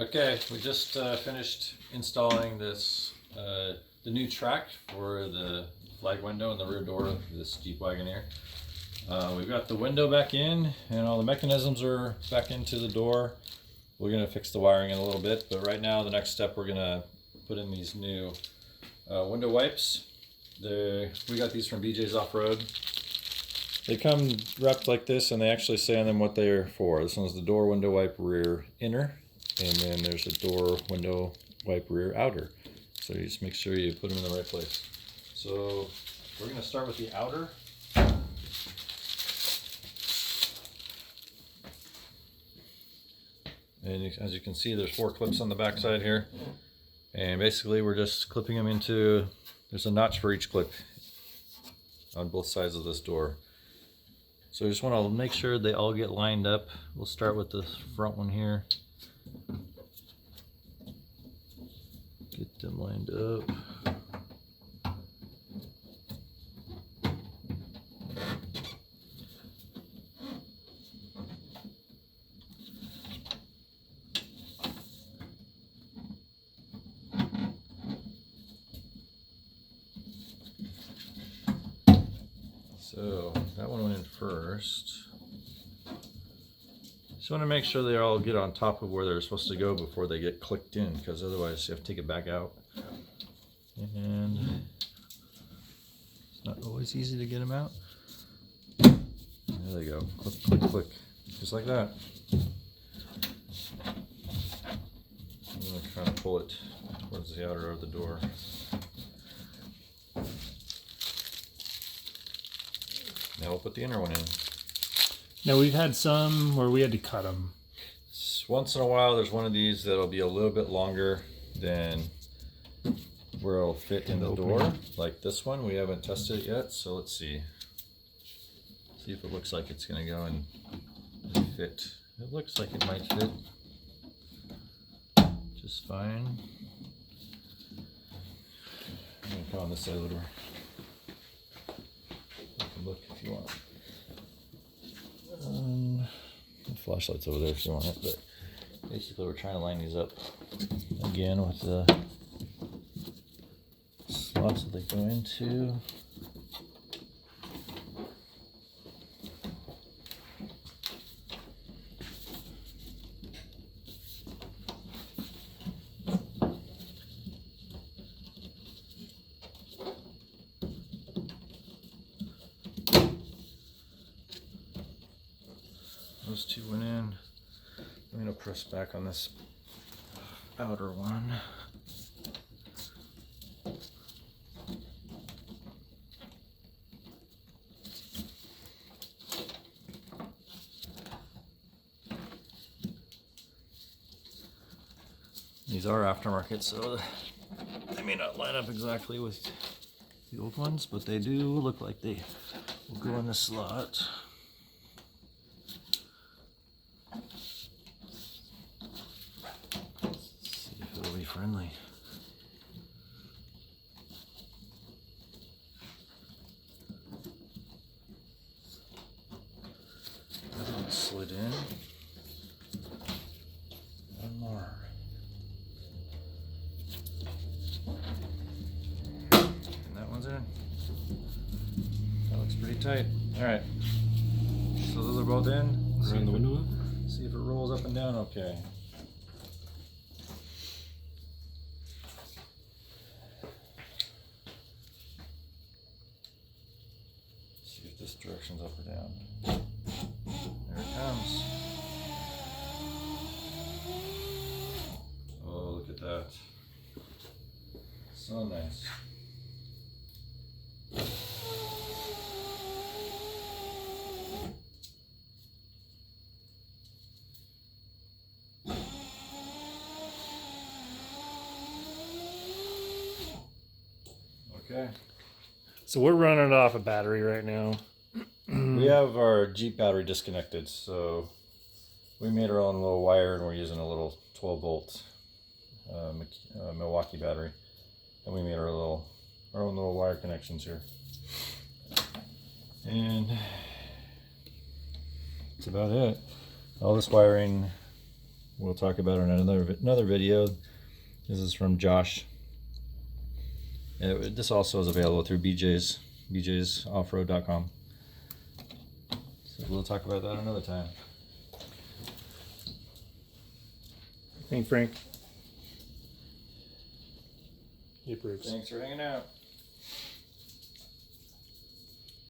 Okay, we just finished installing this, the new track for the flag window and the rear door of this Jeep Wagoneer. We've got the window back in and all the mechanisms are back into the door. We're going to fix the wiring in a little bit, but right now the next step we're going to put in these new window wipes. We got these from BJ's Off-Road. They come wrapped like this and they actually say on them what they're for. This one's the door window wipe rear inner, and then there's a door window wipe rear outer. So you just make sure you put them in the right place. So we're going to start with the outer. And as you can see, there's 4 clips on the back side here. And basically we're just clipping them into, there's a notch for each clip on both sides of this door. So I just want to make sure they all get lined up. We'll start with the front one here. Get them lined up. So that one went in first. Just want to make sure they all get on top of where they're supposed to go before they get clicked in, because otherwise you have to take it back out. And it's not always easy to get them out. There they go. Click, click, click. Just like that. I'm going to kind of pull it towards the outer of the door. Now we'll put the inner one in. Now we've had some where we had to cut them. Once in a while there's one of these that'll be a little bit longer than where it'll fit in the door. Like this one, we haven't tested it yet, so let's see. See if it looks like it's gonna go and fit. It looks like it might fit just fine. I'm gonna put on this side of the door. You can look if you want. The flashlight's over there if you want it, but basically we're trying to line these up again with the slots that they go into. Those 2 went in. I'm going to press back on this outer one. These are aftermarket, so they may not line up exactly with the old ones, but they do look like they will go in the slot. Friendly. That one slid in. One more. And that one's in. That looks pretty tight. Alright. So those are both in. Run the window up. See if it rolls up and down okay. This direction's up or down. There it comes. Oh, look at that. So nice. Okay. So we're running it off a battery right now. We have our Jeep battery disconnected, so we made our own little wire and we're using a little 12 volt Milwaukee battery, and we made our own little wire connections here. And that's about it. All this wiring we'll talk about in another video. This is from Josh. This also is available through bjsoffroad.com. So we'll talk about that another time. Thank Frank. He approves. Thanks for hanging out.